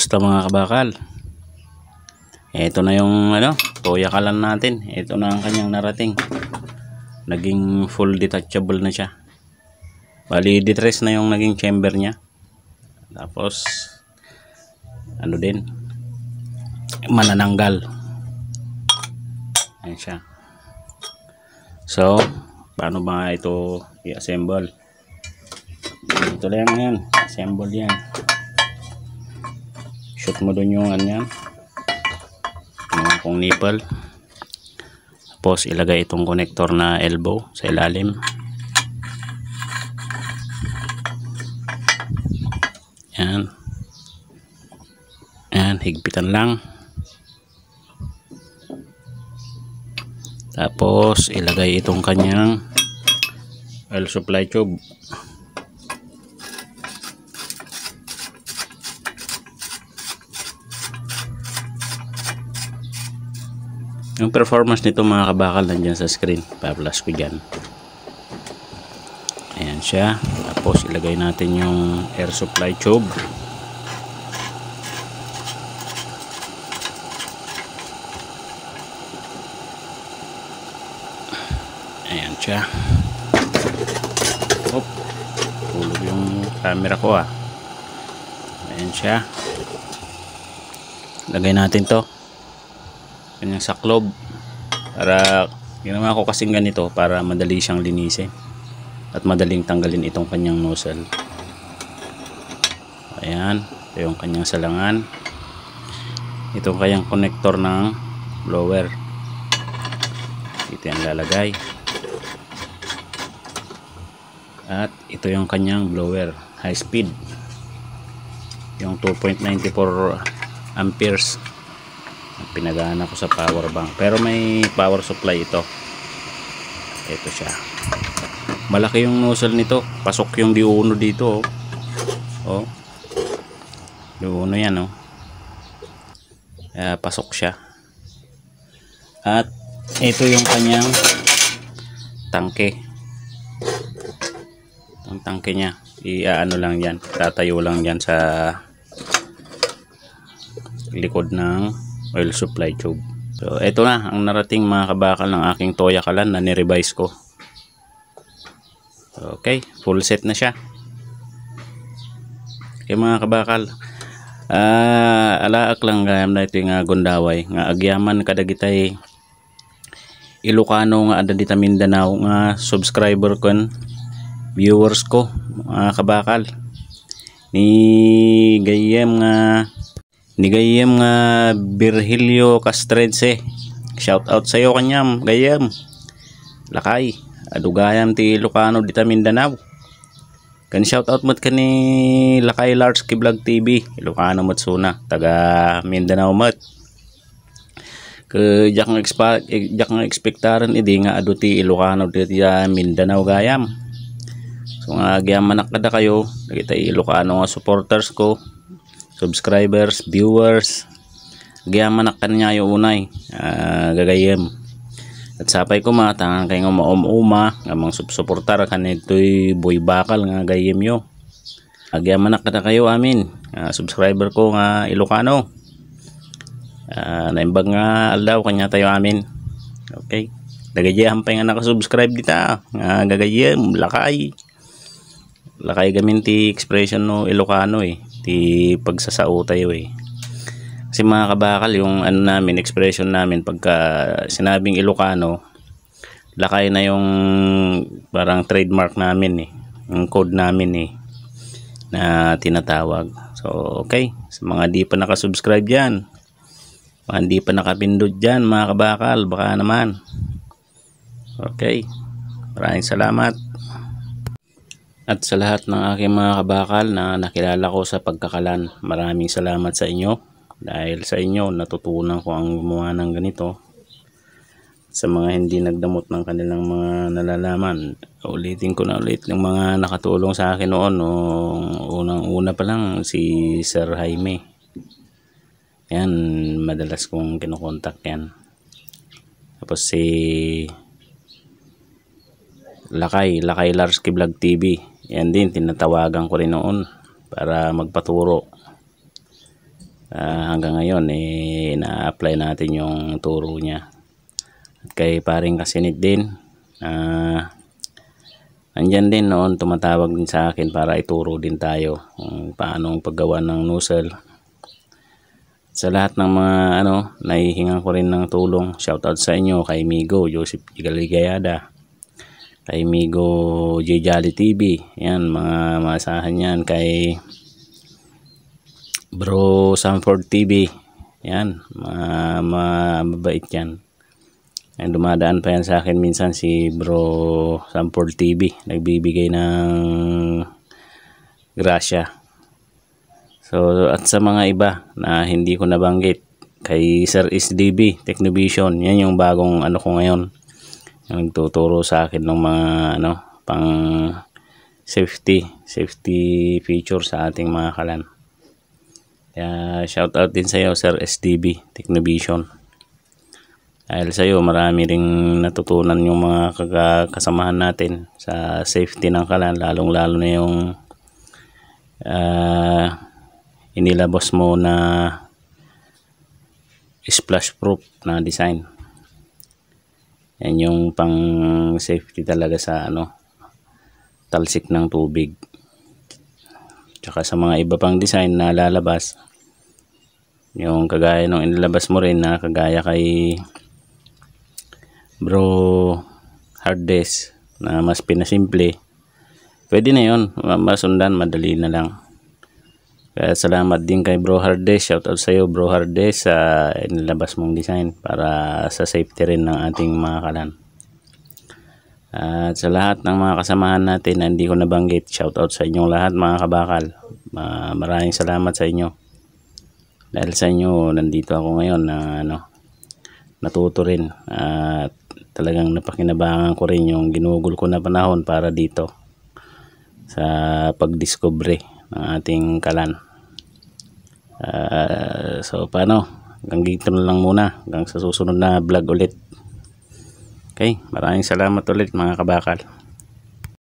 Basta mga kabakal, ito na yung toyakalan natin. Ito na ang kanyang narating. Naging full detachable na siya. Bali detress na yung naging chamber niya. Tapos din, manananggal. Ayan siya. So paano ba ito i-assemble? Ito lang yan, assemble yan. Shoot mo dun yung yan, kung nipple. Tapos ilagay itong connector na elbow sa ilalim. Yan. Yan, higpitan lang. Tapos ilagay itong kanyang oil supply tube. Yung performance nito mga kabakal nandyan sa screen. Pa-plus ko dyan. Ayan siya. Tapos ilagay natin yung air supply tube. Ayan siya. Hop. Tulog yung camera ko Ayan siya. Lagay natin to. Kanyang saklob. Para ginawa ko kasing ganito para madali siyang linisin. At madaling tanggalin itong kanyang nozzle. Ayan. Ito yung kanyang salangan. Ito kanyang connector ng blower. Ito yung lalagay. At ito yung kanyang blower. High speed. Yung 2.94 amperes. Pinagana ko sa power bank. Pero may power supply ito. Ito siya. Malaki yung nozzle nito. Pasok yung D1 dito. Oh. D1 yan pasok siya. At ito yung kanyang tangke. Ang tangke niya. Lang yan. Tatayo lang yan sa likod ng oil supply tube. So ito na ang narating mga kabakal ng aking toyakalan na ni-revise ko. Okay, full set na siya. Okay mga kabakal, alaak lang gayam na ito nga Gundaway nga agyaman kadagitay Ilocano nga ada dita Mindanao nga subscriber ko, viewers ko mga kabakal, ni gayem nga Virgilio Castrense. Shout out sa iyo kanyam gayem. Lakay adugayam ti Ilocano dita Mindanao. Kan shout out mat kani Lakay Larski Vlog TV. Ilocano mat suna taga Mindanao mat. Ke jak nga ekspektaran idi nga adu ti Ilocano dita Mindanao gayam. So nga agyaman nakada kayo dagita Ilocano nga supporters ko, subscribers, viewers, gyaman na kanya yung unay gagayem. At sapay ko matangan kayo nga maum-uma nga mga suportar kanito'y boy bakal nga gayem yo. Gyaman na kada kayo amin subscriber ko nga Ilocano. Naimbag nga aldaw kanya tayo amin. Okay, gagayem pa nga nakasubscribe dita nga gagayem lakay gamin ti expression no Ilocano ti pagsasao tayo kasi mga kabakal yung namin expression namin pagka sinabing Ilocano, lakay na yung parang trademark namin yung code namin na tinatawag. So okay, sa mga di pa nakasubscribe dyan, mga di pa nakapindot dyan mga kabakal, baka naman. Okay, maraming salamat. At sa lahat ng aking mga kabakal na nakilala ko sa pagkakalan, maraming salamat sa inyo. Dahil sa inyo, natutunan ko ang gumawa ng ganito. Sa mga hindi nagdamot ng kanilang mga nalalaman, ulitin ko na ulit yung mga nakatulong sa akin noon. Unang-una pa lang si Sir Jaime. Yan, madalas kong kinokontak yan. Tapos si Lakay Larski Vlog TV. Yan din, tinatawagan ko rin noon para magpaturo. hanggang ngayon na-apply natin yung turo niya. At kay paring Kasinit din, andyan din noon, tumatawag din sa akin para ituro din tayo kung paano paggawa ng nozzle. Sa lahat ng mga nahihingan ko rin ng tulong, shoutout sa inyo, kay Migo Joseph Galigayada, kay Migo J Jolly TV, yan mga masahan yan, kay Bro Sanford TV, yan mabait yan. Yan, dumadaan pa yan sa akin minsan si Bro Sanford TV, nagbibigay ng grasya. So, at sa mga iba na hindi ko nabanggit, kay Sir SDB Technovision, yan yung bagong ko ngayon, yung nagtuturo sa akin ng mga pang safety feature sa ating mga kalan. Kaya shout out din sa iyo, Sir SDB Technovision. Dahil sa iyo marami ring natutunan yung mga kasamahan natin sa safety ng kalan, lalong lalo na yung inilabas mo na splash proof na design. Yan yung pang safety talaga sa talsik ng tubig. Tsaka sa mga iba pang design na lalabas, yung kagaya nung inilabas mo rin na kagaya kay Bro Hardest na mas pinasimple, pwede na yun, masundan, madali na lang. Kaya salamat din kay Bro Hardest, shoutout sa iyo Bro Hardest, sa inilabas mong design para sa safety rin ng ating mga kalan. At sa lahat ng mga kasamahan natin na hindi ko nabanggit, shoutout sa inyong lahat mga kabakal. Maraming salamat sa inyo. Dahil sa inyo nandito ako ngayon na natuto rin, at talagang napakinabangan ko rin yung ginugol ko na panahon para dito sa pagdiscovery ng ating kalan. So paano, hanggang dito na lang muna, hanggang sa susunod na vlog ulit. Okay, maraming salamat ulit mga kabakal.